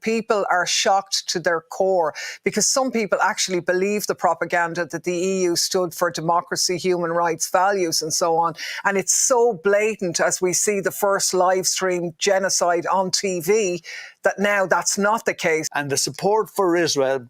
people are shocked to their core, because some people actually believe the propaganda that the EU stood for democracy, human rights, values and so on. And it's so blatant as we see the first live stream genocide on TV that now that's not the case. And the support for Israel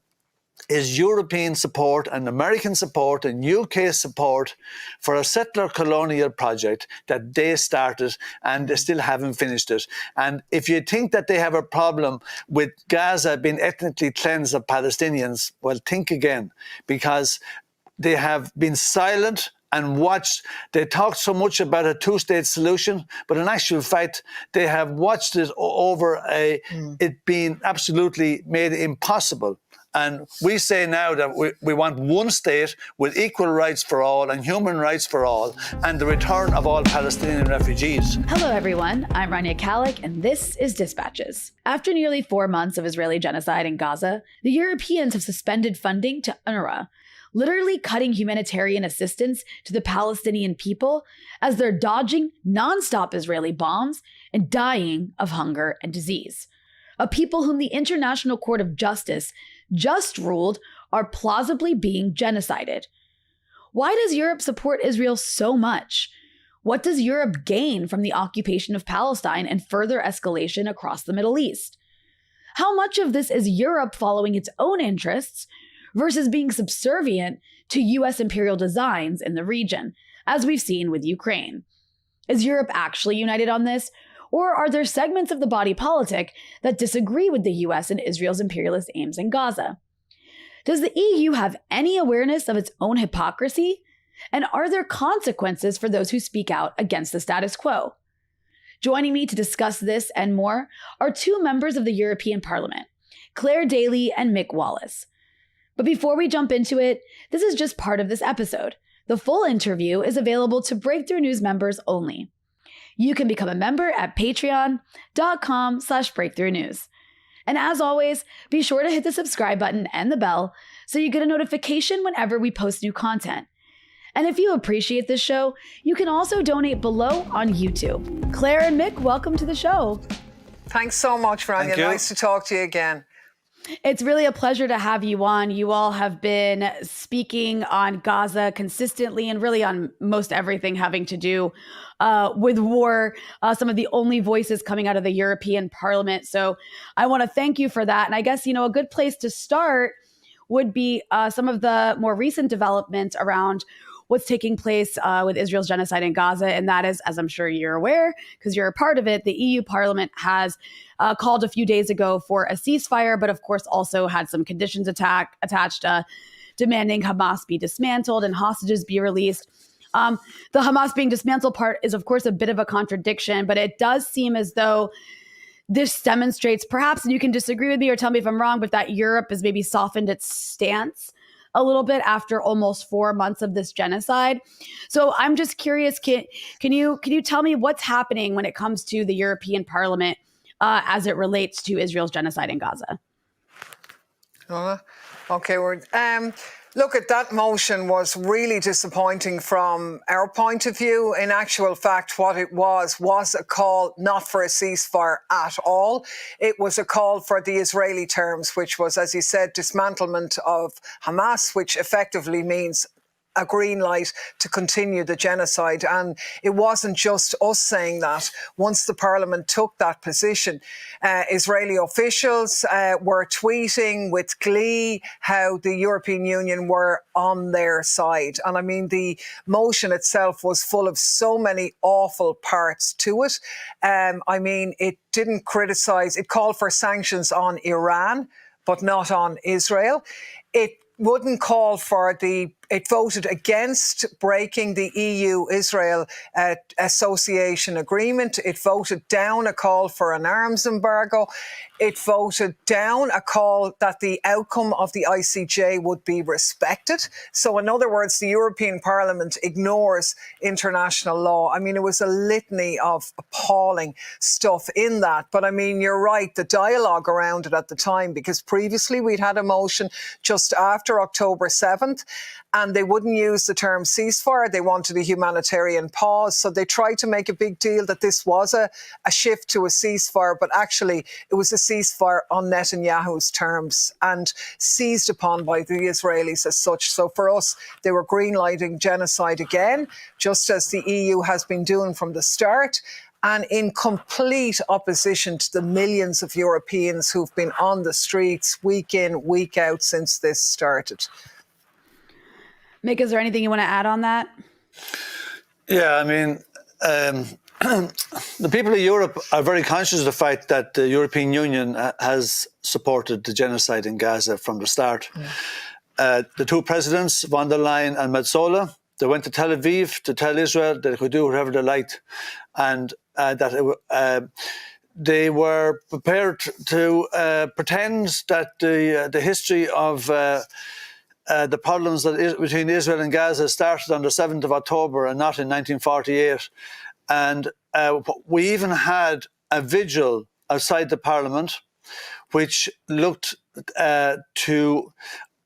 is European support and American support and UK support for a settler colonial project that they started and they still haven't finished it. And if you think that they have a problem with Gaza being ethnically cleansed of Palestinians, well, think again, because they have been silent and watched. They talked so much about a two-state solution, but in actual fact, they have watched it over it being absolutely made impossible. And we say now that we want one state with equal rights for all and human rights for all, and the return of all Palestinian refugees. Hello, everyone. I'm Rania Khalek, and this is Dispatches. After nearly 4 months of Israeli genocide in Gaza, the Europeans have suspended funding to UNRWA, literally cutting humanitarian assistance to the Palestinian people as they're dodging nonstop Israeli bombs and dying of hunger and disease. A people whom the International Court of Justice just ruled are plausibly being genocided. Why does Europe support Israel so much? What does Europe gain from the occupation of Palestine and further escalation across the Middle East? How much of this is Europe following its own interests versus being subservient to US imperial designs in the region, as we've seen with Ukraine? Is Europe actually united on this? Or are there segments of the body politic that disagree with the US and Israel's imperialist aims in Gaza? Does the EU have any awareness of its own hypocrisy? And are there consequences for those who speak out against the status quo? Joining me to discuss this and more are two members of the European Parliament, Clare Daly and Mick Wallace. But before we jump into it, this is just part of this episode. The full interview is available to Breakthrough News members only. You can become a member at patreon.com/breakthroughnews. And as always, be sure to hit the subscribe button and the bell so you get a notification whenever we post new content. And if you appreciate this show, you can also donate below on YouTube. Clare and Mick, welcome to the show. Thanks so much, Rania. Nice to talk to you again. It's really a pleasure to have you on. You all have been speaking on Gaza consistently and really on most everything having to do with war, some of the only voices coming out of the European Parliament. So I want to thank you for that. And I guess, a good place to start would be some of the more recent developments around what's taking place with Israel's genocide in Gaza. And that is, as I'm sure you're aware, because you're a part of it, the EU Parliament has called a few days ago for a ceasefire, but of course also had some conditions attached, demanding Hamas be dismantled and hostages be released. The Hamas being dismantled part is, of course, a bit of a contradiction, but it does seem as though this demonstrates, perhaps, and you can disagree with me or tell me if I'm wrong, but that Europe has maybe softened its stance a little bit after almost 4 months of this genocide. So I'm just curious, can you tell me what's happening when it comes to the European Parliament as it relates to Israel's genocide in Gaza? Okay, look, at that motion was really disappointing from our point of view. In actual fact, what it was a call not for a ceasefire at all. It was a call for the Israeli terms, which was, as you said, dismantlement of Hamas, which effectively means a green light to continue the genocide. And it wasn't just us saying that. Once the parliament took that position, Israeli officials were tweeting with glee how the European Union were on their side. And I mean, the motion itself was full of so many awful parts to it. It didn't criticize, it called for sanctions on Iran, but not on Israel. It wouldn't call for it voted against breaking the EU-Israel association agreement. It voted down a call for an arms embargo. It voted down a call that the outcome of the ICJ would be respected. So in other words, the European Parliament ignores international law. I mean, it was a litany of appalling stuff in that. But I mean, you're right, the dialogue around it at the time, because previously we'd had a motion just after October 7th. and they wouldn't use the term ceasefire. They wanted a humanitarian pause. So they tried to make a big deal that this was a shift to a ceasefire, but actually it was a ceasefire on Netanyahu's terms and seized upon by the Israelis as such. So for us, they were greenlighting genocide again, just as the EU has been doing from the start, and in complete opposition to the millions of Europeans who've been on the streets week in, week out since this started. Mick, is there anything you want to add on that? Yeah, I mean, the people of Europe are very conscious of the fact that the European Union has supported the genocide in Gaza from the start. The two presidents, von der Leyen and Metsola, they went to Tel Aviv to tell Israel that they could do whatever they liked, and that they were prepared to pretend that the history of the problems between Israel and Gaza started on the 7th of October and not in 1948. And we even had a vigil outside the parliament, which looked to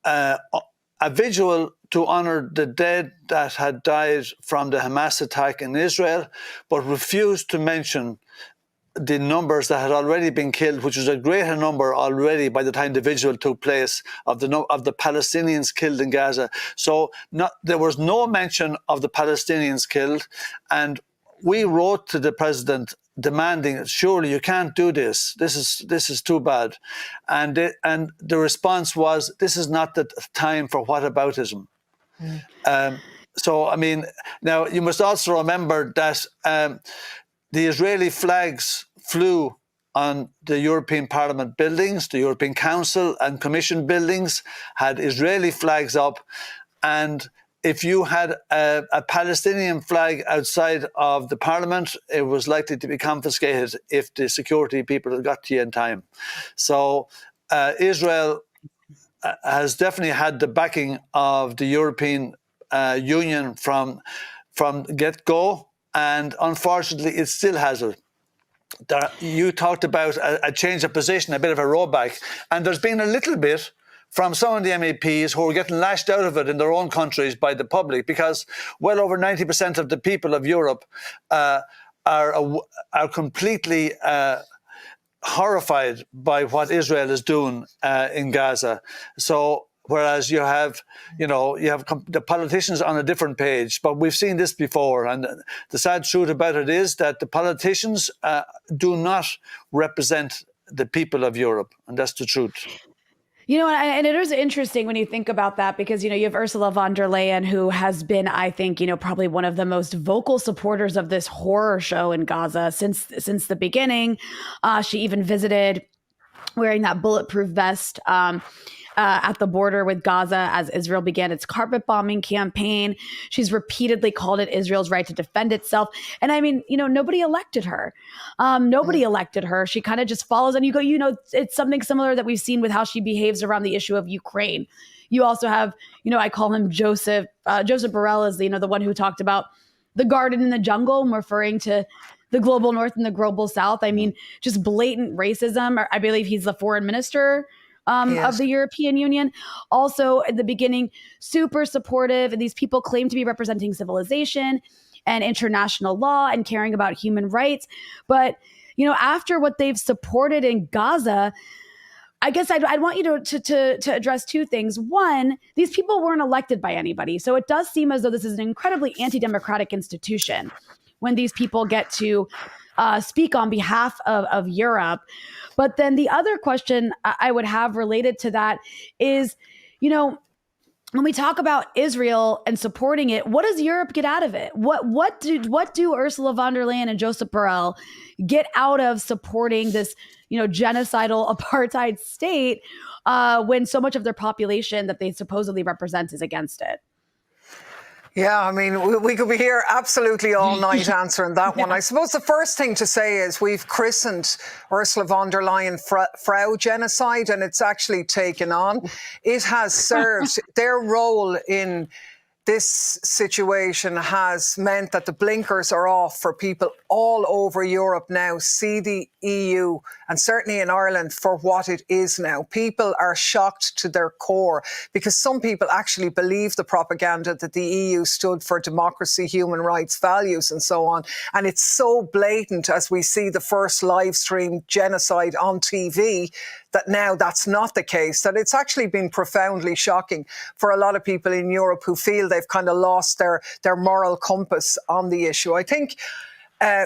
a vigil to honour the dead that had died from the Hamas attack in Israel, but refused to mention the numbers that had already been killed, which was a greater number already by the time the vigil took place of the Palestinians killed in Gaza. So there was no mention of the Palestinians killed, and we wrote to the president demanding, surely you can't do this. This is too bad, and the response was, this is not the time for whataboutism. So I mean, now you must also remember that the Israeli flags flew on the European Parliament buildings, the European Council and Commission buildings had Israeli flags up, and if you had a Palestinian flag outside of the Parliament, it was likely to be confiscated if the security people had got to you in time. So Israel has definitely had the backing of the European Union from get-go, and unfortunately it still has it. You talked about a change of position, a bit of a rollback, and there's been a little bit from some of the MEPs who are getting lashed out of it in their own countries by the public, because well over 90% of the people of Europe are completely horrified by what Israel is doing in Gaza. So whereas you have the politicians on a different page, but we've seen this before, and the sad truth about it is that the politicians do not represent the people of Europe, and that's the truth. You know, and it is interesting when you think about that, because, you have Ursula von der Leyen, who has been, I think, probably one of the most vocal supporters of this horror show in Gaza since the beginning. She even visited wearing that bulletproof vest at the border with Gaza as Israel began its carpet bombing campaign. She's repeatedly called it Israel's right to defend itself. And I mean, nobody elected her. Nobody elected her. She kind of just follows. And you go, it's something similar that we've seen with how she behaves around the issue of Ukraine. You also have, I call him Joseph Borrell is, the one who talked about the garden in the jungle, referring to the global north and the global south. I mean, just blatant racism. I believe he's the foreign minister of the European Union. Also, at the beginning, super supportive. And these people claim to be representing civilization and international law and caring about human rights. But, after what they've supported in Gaza, I guess I'd want you to address two things. One, these people weren't elected by anybody. So it does seem as though this is an incredibly anti-democratic institution when these people get to speak on behalf of Europe. But then the other question I would have related to that is, when we talk about Israel and supporting it, what does Europe get out of it? What do Ursula von der Leyen and Joseph Borrell get out of supporting this, genocidal apartheid state when so much of their population that they supposedly represent is against it? Yeah, I mean, we could be here absolutely all night answering that one. I suppose the first thing to say is we've christened Ursula von der Leyen Frau Genocide, and it's actually taken on. It has served their role in this situation has meant that the blinkers are off for people all over Europe now, see the EU and certainly in Ireland for what it is now. People are shocked to their core because some people actually believe the propaganda that the EU stood for democracy, human rights, values and so on. And it's so blatant as we see the first live stream genocide on TV that now that's not the case, that it's actually been profoundly shocking for a lot of people in Europe who feel they've kind of lost their moral compass on the issue. I think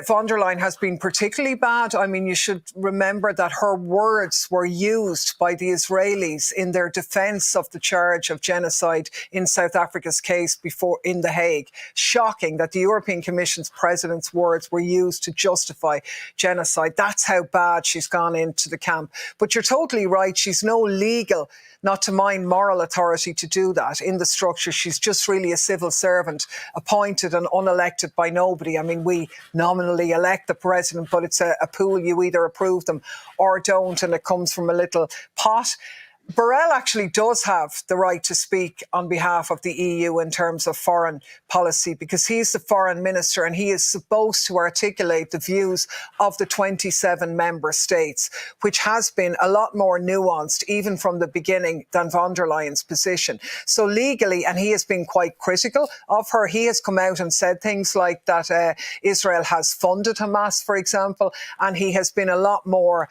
von der Leyen has been particularly bad. I mean, you should remember that her words were used by the Israelis in their defence of the charge of genocide in South Africa's case before in The Hague. Shocking that the European Commission's president's words were used to justify genocide. That's how bad she's gone into the camp. But you're totally right. She's no legal, not to mind moral authority to do that in the structure. She's just really a civil servant appointed and unelected by nobody. I mean, we nominally elect the president, but it's a pool. You either approve them or don't, and it comes from a little pot. Borrell actually does have the right to speak on behalf of the EU in terms of foreign policy because he's the foreign minister and he is supposed to articulate the views of the 27 member states, which has been a lot more nuanced even from the beginning than von der Leyen's position. So legally, and he has been quite critical of her, he has come out and said things like that Israel has funded Hamas, for example, and he has been a lot more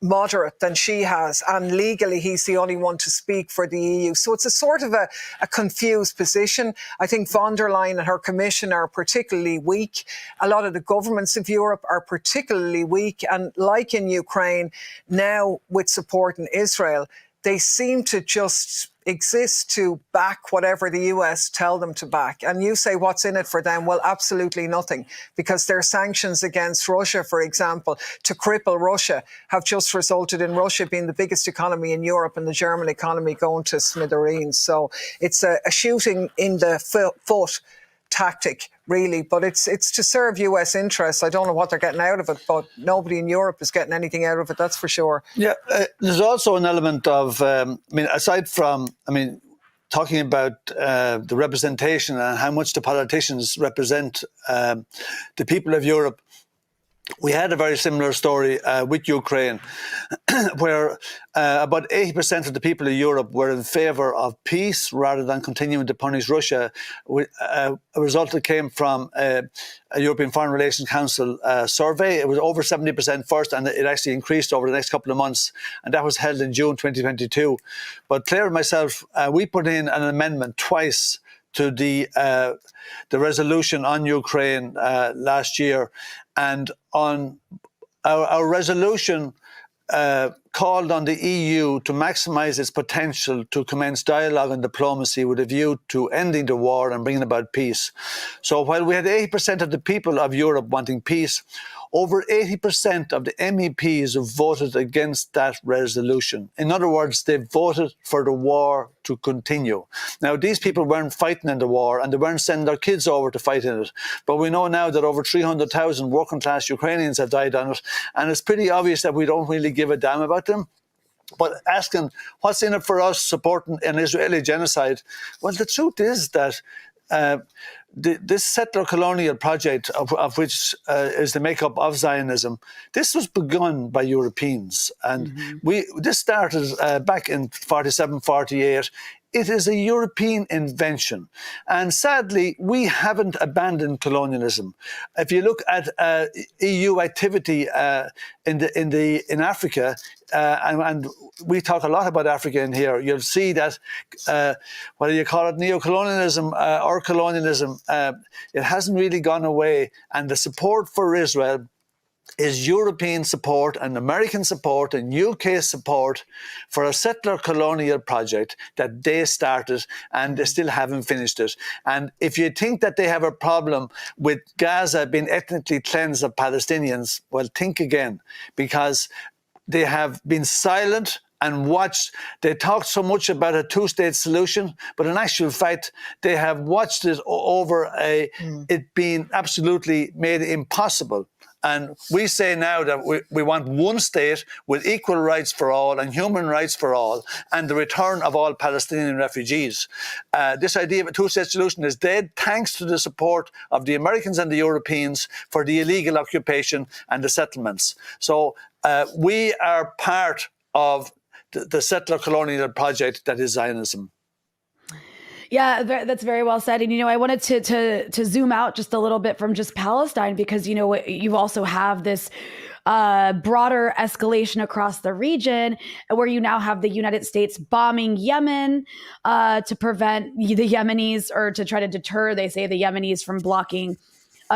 moderate than she has, and legally he's the only one to speak for the EU. So it's a sort of a confused position. I think von der Leyen and her commission are particularly weak. A lot of the governments of Europe are particularly weak, and like in Ukraine, now with support in Israel, they seem to just exist to back whatever the US tell them to back. And you say, what's in it for them? Well, absolutely nothing, because their sanctions against Russia, for example, to cripple Russia, have just resulted in Russia being the biggest economy in Europe and the German economy going to smithereens. So it's a shooting in the foot tactic, really, but it's to serve US interests. I don't know what they're getting out of it, but nobody in Europe is getting anything out of it, that's for sure. Yeah, there's also an element of, aside from, talking about the representation and how much the politicians represent the people of Europe, we had a very similar story with Ukraine, where about 80% of the people of Europe were in favour of peace rather than continuing to punish Russia. A result that came from a European Foreign Relations Council survey. It was over 70% first, and it actually increased over the next couple of months, and that was held in June 2022. But Clare and myself, we put in an amendment twice to the resolution on Ukraine last year, and on our resolution called on the EU to maximise its potential to commence dialogue and diplomacy with a view to ending the war and bringing about peace. So while we had 80% of the people of Europe wanting peace, over 80% of the MEPs have voted against that resolution. In other words, they voted for the war to continue. Now, these people weren't fighting in the war and they weren't sending their kids over to fight in it. But we know now that over 300,000 working class Ukrainians have died on it. And it's pretty obvious that we don't really give a damn about them. But asking what's in it for us supporting an Israeli genocide, well, the truth is that this settler colonial project, of which is the makeup of Zionism, this was begun by Europeans. And this started back in 47, 48. It is a European invention. And sadly, we haven't abandoned colonialism. If you look at EU activity in Africa, and we talk a lot about Africa in here, you'll see that, whether you call it neocolonialism or colonialism, it hasn't really gone away. And the support for Israel is European support and American support and UK support for a settler colonial project that they started and they still haven't finished it. And if you think that they have a problem with Gaza being ethnically cleansed of Palestinians, well, think again, because they have been silent and watched. They talked so much about a two-state solution, but in actual fact, they have watched it over it being absolutely made impossible. And we say now that we want one state with equal rights for all and human rights for all, and the return of all Palestinian refugees. This idea of a two-state solution is dead, thanks to the support of the Americans and the Europeans for the illegal occupation and the settlements. So we are part of the settler colonial project that is Zionism. Yeah, that's very well said. And, I wanted to zoom out just a little bit from just Palestine, because, you also have this broader escalation across the region, where you now have the United States bombing Yemen to prevent the Yemenis, or to try to deter, they say, the Yemenis from blocking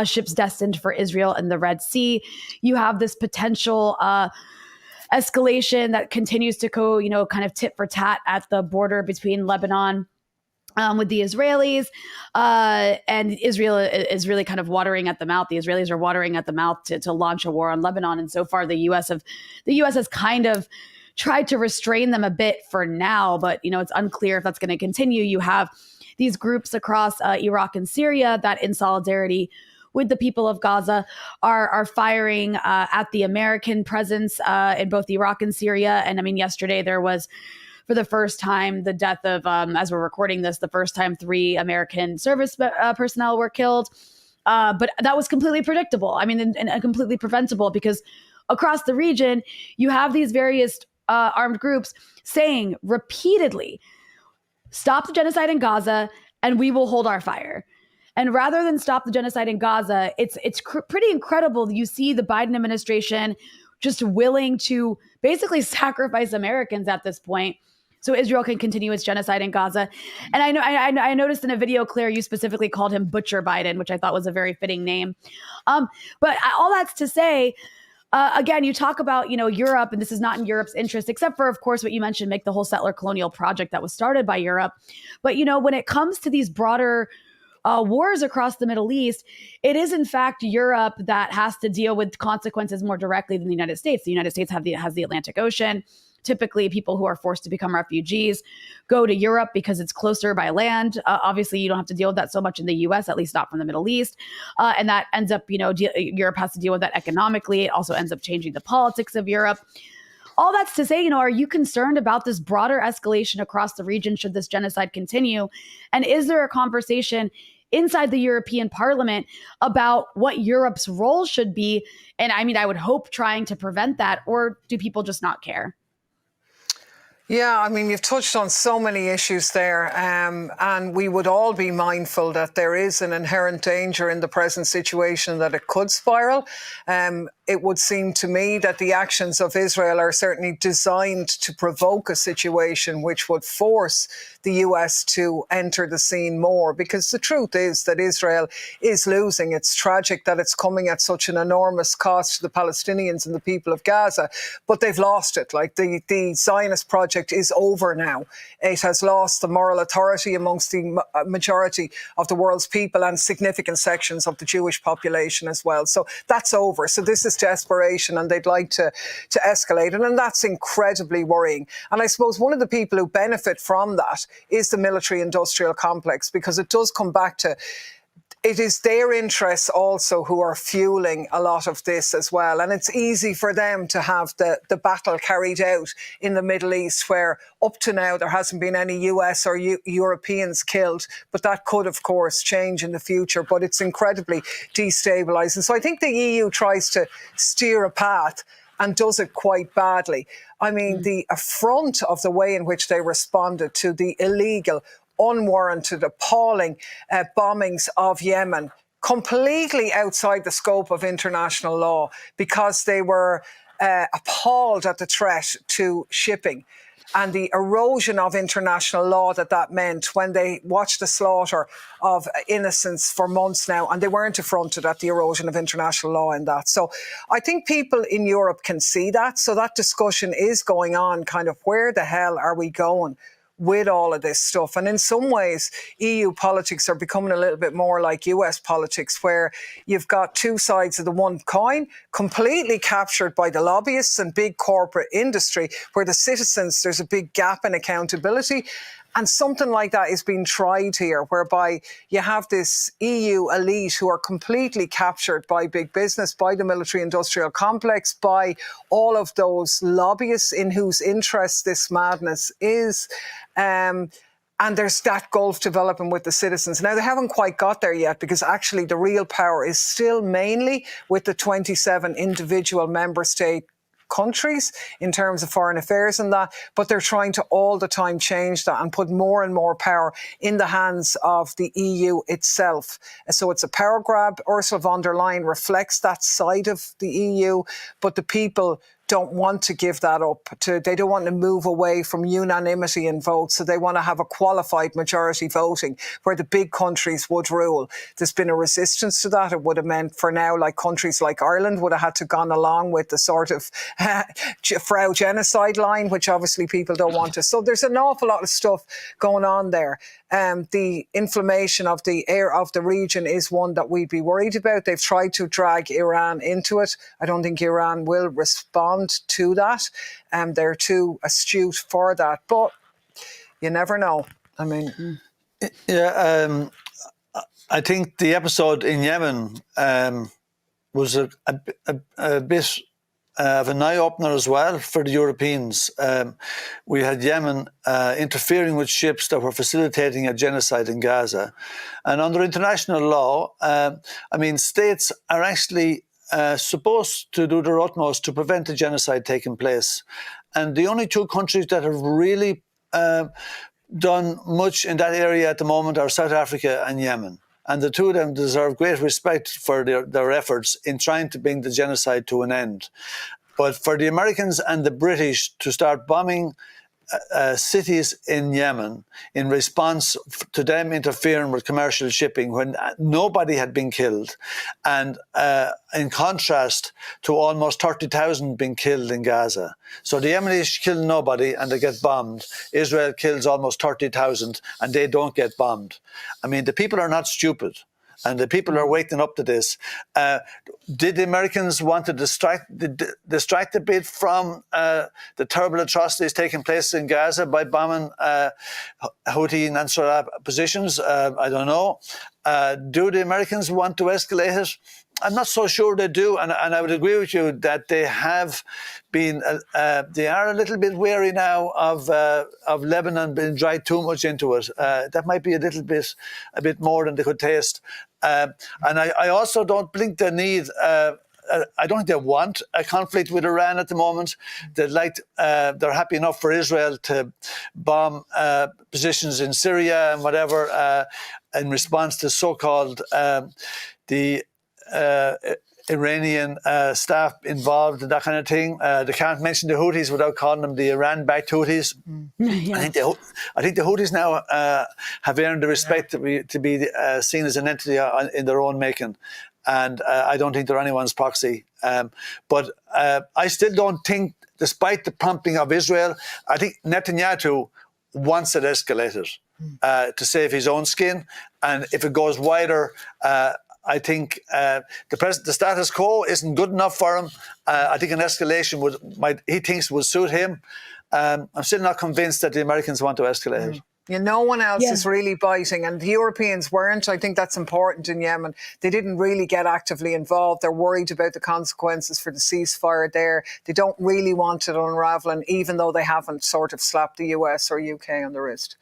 ships destined for Israel in the Red Sea. You have this potential escalation that continues to go, kind of tit for tat at the border between Lebanon with the Israelis, and Israel is really kind of watering at the mouth. The Israelis are watering at the mouth to launch a war on Lebanon. And so far, the U.S. has kind of tried to restrain them a bit for now, but it's unclear if that's going to continue. You have these groups across Iraq and Syria that, in solidarity with the people of Gaza, are firing at the American presence in both Iraq and Syria. And I mean, yesterday there was, for the first time, the death of, as we're recording this, the first time 3 American service personnel were killed. But that was completely predictable. I mean, and completely preventable, because across the region, you have these various armed groups saying repeatedly, stop the genocide in Gaza and we will hold our fire. And rather than stop the genocide in Gaza, it's pretty incredible. You see the Biden administration just willing to basically sacrifice Americans at this point, so Israel can continue its genocide in Gaza. And I noticed in a video, Claire, you specifically called him Butcher Biden, which I thought was a very fitting name. But all that's to say, again, you talk about, Europe, and this is not in Europe's interest, except for, of course, what you mentioned, make the whole settler colonial project that was started by Europe. But, when it comes to these broader wars across the Middle East, it is in fact Europe that has to deal with consequences more directly than the United States. The United States has the Atlantic Ocean. Typically, people who are forced to become refugees go to Europe because it's closer by land. Obviously, you don't have to deal with that so much in the U.S., at least not from the Middle East. And that ends up, Europe has to deal with that economically. It also ends up changing the politics of Europe. All that's to say, are you concerned about this broader escalation across the region should this genocide continue? And is there a conversation inside the European Parliament about what Europe's role should be? And I mean, I would hope trying to prevent that, or do people just not care? Yeah, I mean, you've touched on so many issues there, and we would all be mindful that there is an inherent danger in the present situation that it could spiral. It would seem to me that the actions of Israel are certainly designed to provoke a situation which would force the US to enter the scene more, because the truth is that Israel is losing. It's tragic that it's coming at such an enormous cost to the Palestinians and the people of Gaza, but they've lost it. Like, the Zionist project is over now. It has lost the moral authority amongst the majority of the world's people and significant sections of the Jewish population as well. So that's over. So this is desperation, and they'd like to escalate it, and that's incredibly worrying. And I suppose one of the people who benefit from that is the military-industrial complex, because it does come back to, it is their interests also who are fueling a lot of this as well. And it's easy for them to have the battle carried out in the Middle East, where up to now there hasn't been any US or Europeans killed. But that could, of course, change in the future. But it's incredibly destabilising. So I think the EU tries to steer a path and does it quite badly. I mean, the affront of the way in which they responded to the illegal, unwarranted, appalling bombings of Yemen, completely outside the scope of international law, because they were appalled at the threat to shipping and the erosion of international law that meant when they watched the slaughter of innocents for months now, and they weren't affronted at the erosion of international law in that. So I think people in Europe can see that. So that discussion is going on, kind of, where the hell are we going with all of this stuff? And in some ways, EU politics are becoming a little bit more like US politics, where you've got two sides of the one coin, completely captured by the lobbyists and big corporate industry, where the citizens, there's a big gap in accountability. And something like that is being tried here, whereby you have this EU elite who are completely captured by big business, by the military-industrial complex, by all of those lobbyists in whose interest this madness is. And there's that gulf developing with the citizens. Now, they haven't quite got there yet, because actually the real power is still mainly with the 27 individual member state countries in terms of foreign affairs and that, but they're trying to all the time change that and put more and more power in the hands of the EU itself. So it's a power grab. Ursula von der Leyen reflects that side of the EU, but the people don't want to give that up. They don't want to move away from unanimity in votes, so they want to have a qualified majority voting where the big countries would rule. There's been a resistance to that. It would have meant, for now, like countries like Ireland would have had to gone along with the sort of Frau genocide line, which obviously people don't want to. So there's an awful lot of stuff going on there. The inflammation of the air of the region is one that we'd be worried about. They've tried to drag Iran into it. I don't think Iran will respond to that. They're too astute for that. But you never know. I mean, yeah. I think the episode in Yemen was a bit of an eye-opener as well for the Europeans. We had Yemen interfering with ships that were facilitating a genocide in Gaza. And under international law, I mean, states are actually supposed to do their utmost to prevent a genocide taking place. And the only two countries that have really done much in that area at the moment are South Africa and Yemen. And the two of them deserve great respect for their efforts in trying to bring the genocide to an end. But for the Americans and the British to start bombing cities in Yemen in response to them interfering with commercial shipping when nobody had been killed, and in contrast to almost 30,000 being killed in Gaza. So the Yemenis kill nobody and they get bombed. Israel kills almost 30,000 and they don't get bombed. I mean, the people are not stupid. And the people are waking up to this. Did the Americans want to distract a bit from the terrible atrocities taking place in Gaza by bombing Houthi and Ansar positions? I don't know. Do the Americans want to escalate it? I'm not so sure they do, and I would agree with you that they have been. They are a little bit wary now of Lebanon being dragged too much into it. That might be a bit more than they could taste. And I also don't think they need. I don't think they want a conflict with Iran at the moment. They're happy enough for Israel to bomb positions in Syria and whatever in response to so-called the Iranian staff involved in that kind of thing. They can't mention the Houthis without calling them the Iran-backed Houthis. Yeah. I think the Houthis now have earned the respect to be seen as an entity in their own making. And I don't think they're anyone's proxy. But I still don't think, despite the prompting of Israel, I think Netanyahu wants it escalated to save his own skin. And if it goes wider, I think the status quo isn't good enough for him. I think an escalation would suit him. I'm still not convinced that the Americans want to escalate it. Yeah, no one else is really biting, and the Europeans weren't. I think that's important in Yemen. They didn't really get actively involved. They're worried about the consequences for the ceasefire there. They don't really want it unraveling, even though they haven't sort of slapped the US or UK on the wrist.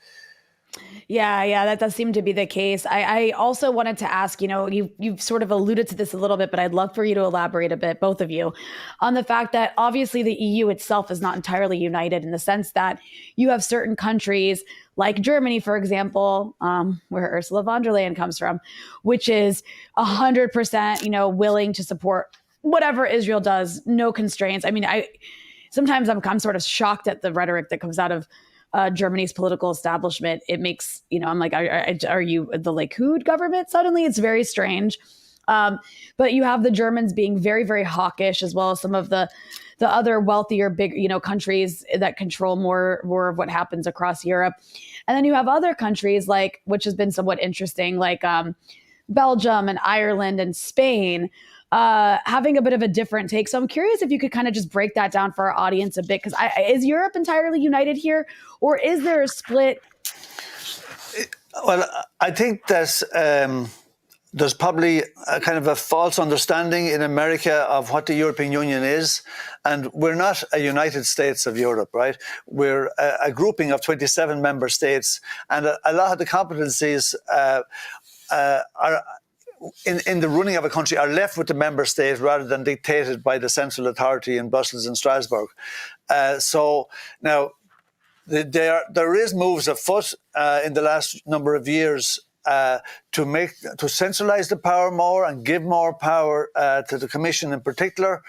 Yeah, that does seem to be the case. I also wanted to ask, you've sort of alluded to this a little bit, but I'd love for you to elaborate a bit, both of you, on the fact that obviously the EU itself is not entirely united in the sense that you have certain countries like Germany, for example, where Ursula von der Leyen comes from, which is 100%, willing to support whatever Israel does, no constraints. I mean, sometimes I'm sort of shocked at the rhetoric that comes out of Germany's political establishment. It makes, I'm like, are you the Likud government suddenly? It's very strange. But you have the Germans being very, very hawkish, as well as some of the other wealthier, big, countries that control more of what happens across Europe. And then you have other countries which has been somewhat interesting, like Belgium and Ireland and Spain, having a bit of a different take. So I'm curious if you could kind of just break that down for our audience a bit, because is Europe entirely united here, or is there a split Well, I think there's probably a kind of a false understanding in America of what the European Union is. And we're not a United States of Europe, right? We're a grouping of 27 member states. And a lot of the competencies are in the running of a country are left with the member state rather than dictated by the central authority in Brussels and Strasbourg. So now there is moves afoot in the last number of years to centralise the power more and give more power to the Commission in particular.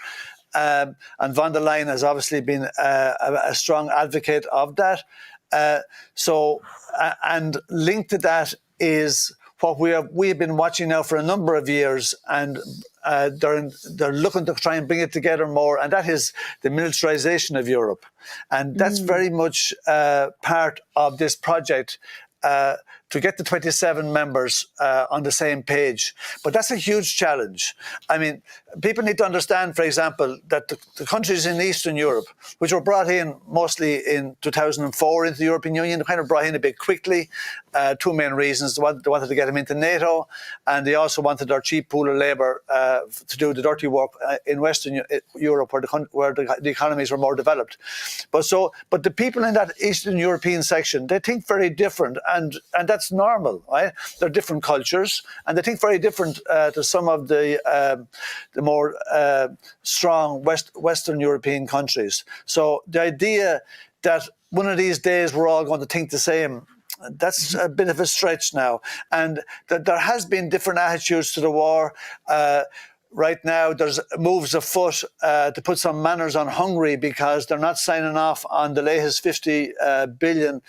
And von der Leyen has obviously been a strong advocate of that. And linked to that is what we have been watching now for a number of years, and they're looking to try and bring it together more, and that is the militarization of Europe. And that's very much part of this project to get the 27 members on the same page. But that's a huge challenge. I mean, people need to understand, for example, that the countries in Eastern Europe, which were brought in mostly in 2004 into the European Union, kind of brought in a bit quickly. Two main reasons. They wanted to get them into NATO, and they also wanted their cheap pool of labour to do the dirty work in Western Europe, where the economies were more developed. But the people in that Eastern European section, they think very different, and that's normal, right? They're different cultures, and they think very different to some of the more strong Western European countries. So the idea that one of these days we're all going to think the same, that's a bit of a stretch now. And that there has been different attitudes to the war. Right now, there's moves afoot to put some manners on Hungary because they're not signing off on the latest 50 billion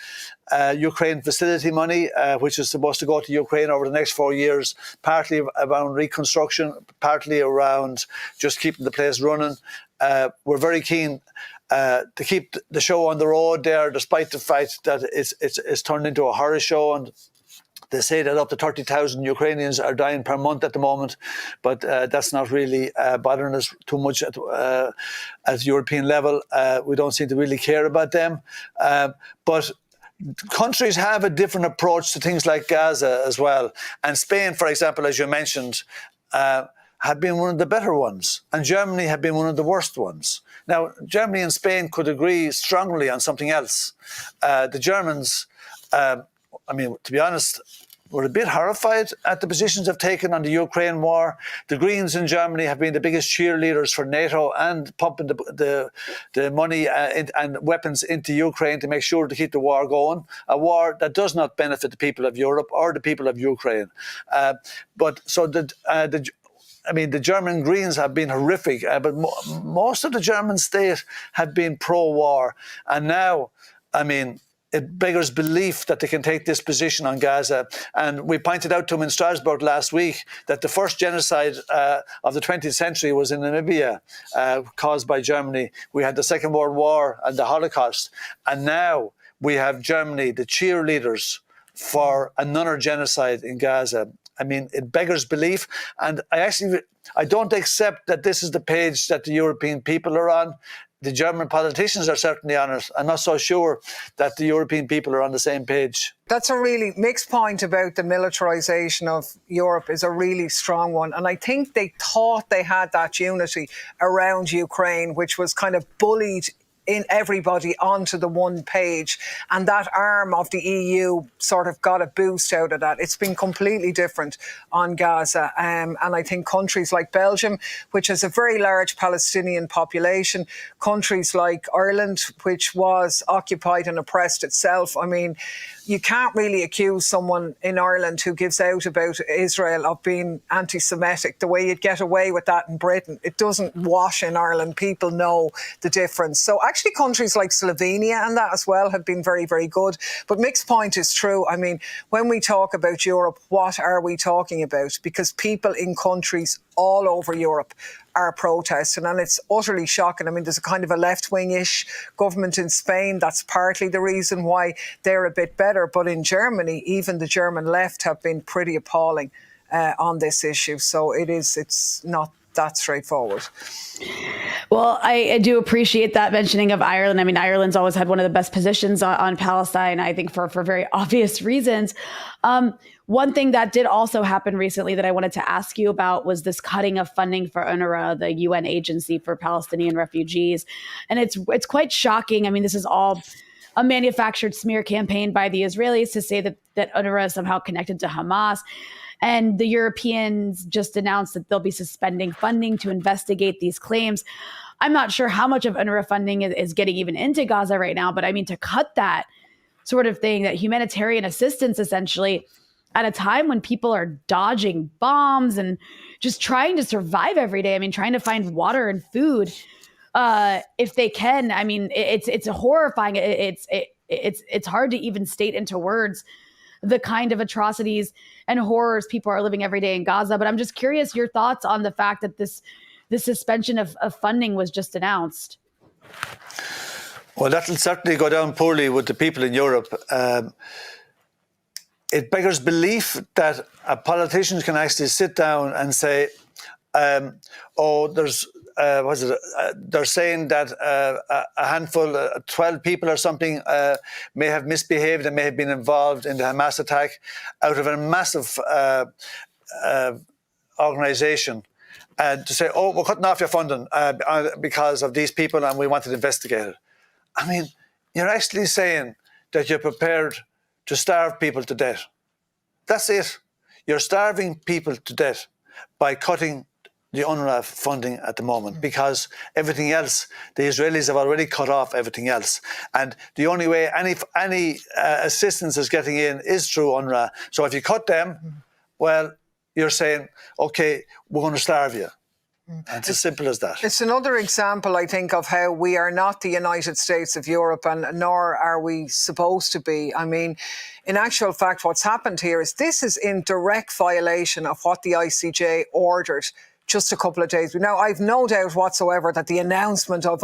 Ukraine facility money, which is supposed to go to Ukraine over the next 4 years, partly around reconstruction, partly around just keeping the place running. We're very keen to keep the show on the road there, despite the fact that it's turned into a horror show, and they say that up to 30,000 Ukrainians are dying per month at the moment, but that's not really bothering us too much at European level. We don't seem to really care about them. But countries have a different approach to things like Gaza as well. And Spain, for example, as you mentioned, have been one of the better ones, and Germany have been one of the worst ones. Now, Germany and Spain could agree strongly on something else. The Germans, to be honest, were a bit horrified at the positions they've taken on the Ukraine war. The Greens in Germany have been the biggest cheerleaders for NATO and pumping the money and weapons into Ukraine to make sure to keep the war going, a war that does not benefit the people of Europe or the people of Ukraine. The German Greens have been horrific, but most of the German state have been pro-war. And now, it beggars belief that they can take this position on Gaza. And we pointed out to them in Strasbourg last week that the first genocide of the 20th century was in Namibia, caused by Germany. We had the Second World War and the Holocaust. And now we have Germany, the cheerleaders for another genocide in Gaza. It beggars belief. And I don't accept that this is the page that the European people are on. The German politicians are certainly on it. I'm not so sure that the European people are on the same page. That's a really mixed point about the militarisation of Europe is a really strong one. And I think they thought they had that unity around Ukraine, which was kind of bullied in everybody onto the one page, and that arm of the EU sort of got a boost out of that. It's been completely different on Gaza, and I think countries like Belgium, which has a very large Palestinian population, countries like Ireland, which was occupied and oppressed itself. You can't really accuse someone in Ireland who gives out about Israel of being anti-Semitic the way you'd get away with that in Britain. It doesn't wash in Ireland. People know the difference. So actually countries like Slovenia and that as well have been very, very good. But Mick's point is true. When we talk about Europe, what are we talking about? Because people in countries all over Europe are protesting, and it's utterly shocking. There's a kind of a left-wing-ish government in Spain. That's partly the reason why they're a bit better. But in Germany, even the German left have been pretty appalling on this issue. So it's not that straightforward. Well, I do appreciate that mentioning of Ireland. I mean, Ireland's always had one of the best positions on Palestine, I think for very obvious reasons. One thing that did also happen recently that I wanted to ask you about was this cutting of funding for UNRWA, the UN agency for Palestinian refugees. And it's quite shocking. I mean, this is all a manufactured smear campaign by the Israelis to say that UNRWA is somehow connected to Hamas. And the Europeans just announced that they'll be suspending funding to investigate these claims. I'm not sure how much of UNRWA funding is getting even into Gaza right now, but I mean, to cut that sort of thing, that humanitarian assistance essentially at a time when people are dodging bombs and just trying to survive every day. I mean, trying to find water and food if they can. I mean, it's horrifying. It's hard to even state into words the kind of atrocities and horrors people are living every day in Gaza. But I'm just curious your thoughts on the fact that this suspension of funding was just announced. Well, that will certainly go down poorly with the people in Europe. It beggars belief that a politician can actually sit down and say, they're saying that a handful, 12 people or something, may have misbehaved and may have been involved in the Hamas attack out of a massive organisation. And to say, we're cutting off your funding because of these people and we want it investigated. I mean, you're actually saying that you're prepared to starve people to death. That's it. You're starving people to death by cutting the UNRWA funding at the moment, because everything else, the Israelis have already cut off everything else. And the only way any assistance is getting in is through UNRWA. So if you cut them, well, you're saying, okay, we're going to starve you. And it's as simple as that. It's another example, I think, of how we are not the United States of Europe, and nor are we supposed to be. I mean, in actual fact, what's happened here is this is in direct violation of what the ICJ ordered just a couple of days. Now, I've no doubt whatsoever that the announcement of,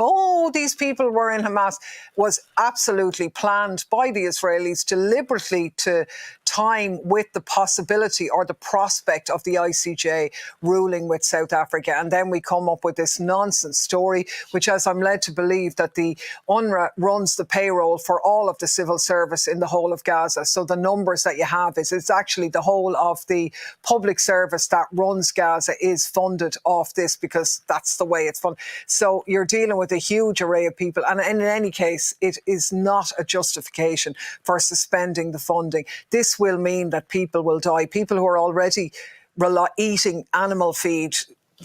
these people were in Hamas was absolutely planned by the Israelis deliberately to time with the possibility or the prospect of the ICJ ruling with South Africa. And then we come up with this nonsense story, which, as I'm led to believe, that the UNRWA runs the payroll for all of the civil service in the whole of Gaza. So the numbers that you have is it's actually the whole of the public service that runs Gaza is funded off this, because that's the way it's funded. So you're dealing with a huge array of people. And in any case, it is not a justification for suspending the funding. This will mean that people will die. People who are already eating animal feed,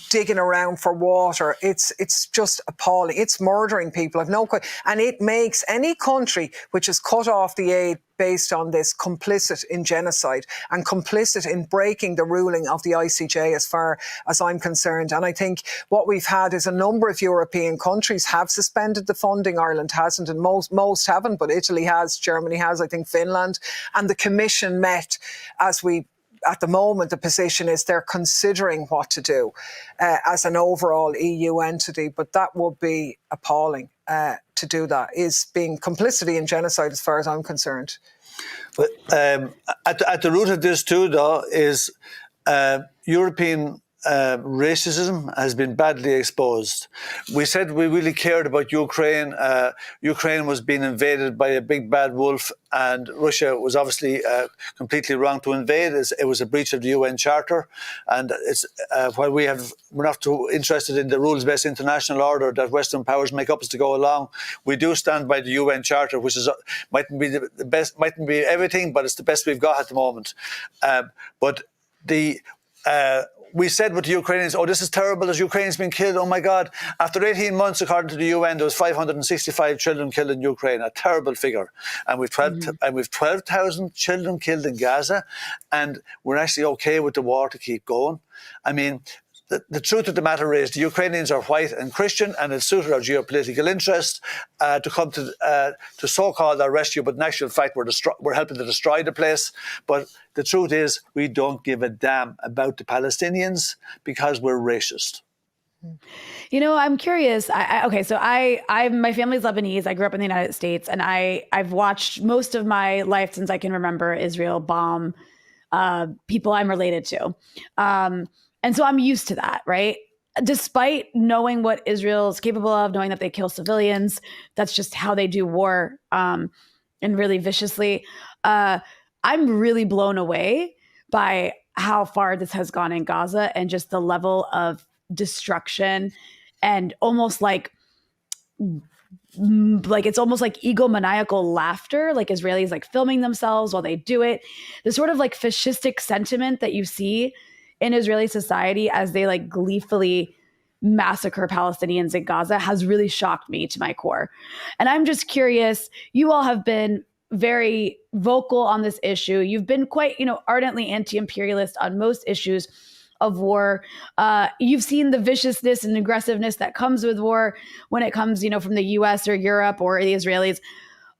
digging around for water. It's just appalling. It's murdering people. I've no question. And it makes any country which has cut off the aid based on this complicit in genocide and complicit in breaking the ruling of the ICJ, as far as I'm concerned. And I think what we've had is a number of European countries have suspended the funding. Ireland hasn't, and most haven't, but Italy has, Germany has, I think Finland. And the Commission met at the moment, the position is they're considering what to do as an overall EU entity, but that would be appalling to do that, is being complicity in genocide as far as I'm concerned. But at the root of this too, though, is European racism has been badly exposed. We said we really cared about Ukraine. Ukraine was being invaded by a big bad wolf, and Russia was obviously completely wrong to invade. It was a breach of the UN Charter, and it's while we're not too interested in the rules-based international order that Western powers make up as to go along, we do stand by the UN Charter, which is mightn't be the best, mightn't be everything, but it's the best we've got at the moment. We said with the Ukrainians, this is terrible, as Ukraine's been killed, oh my God. After 18 months, according to the UN, there was 565 children killed in Ukraine, a terrible figure. And we've 12,000 children killed in Gaza, and we're actually okay with the war to keep going. I mean, the truth of the matter is the Ukrainians are white and Christian, and it suited our geopolitical interest to come to so-called our rescue, but in actual fact we're helping to destroy the place. But the truth is we don't give a damn about the Palestinians because we're racist. You know, I'm curious. So my family's Lebanese. I grew up in the United States, and I've watched most of my life since I can remember Israel bomb people I'm related to. And so I'm used to that, right? despite knowing what Israel is capable of, knowing that they kill civilians, that's just how they do war, and really viciously. I'm really blown away by how far this has gone in Gaza and just the level of destruction and almost like it's almost like egomaniacal laughter, like Israelis like filming themselves while they do it. The sort of like fascistic sentiment that you see in Israeli society as they like gleefully massacre Palestinians in Gaza has really shocked me to my core. And I'm just curious, you all have been very vocal on this issue. You've been quite, ardently anti-imperialist on most issues of war. You've seen the viciousness and aggressiveness that comes with war when it comes, from the US or Europe or the Israelis.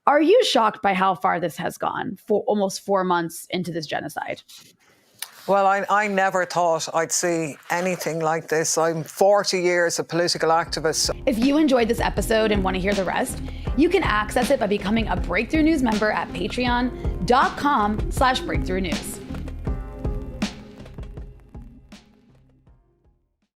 Are you shocked by how far this has gone for almost 4 months into this genocide? Well, I never thought I'd see anything like this. I'm 40 years a political activist. If you enjoyed this episode and want to hear the rest, you can access it by becoming a Breakthrough News member at patreon.com/breakthrough news.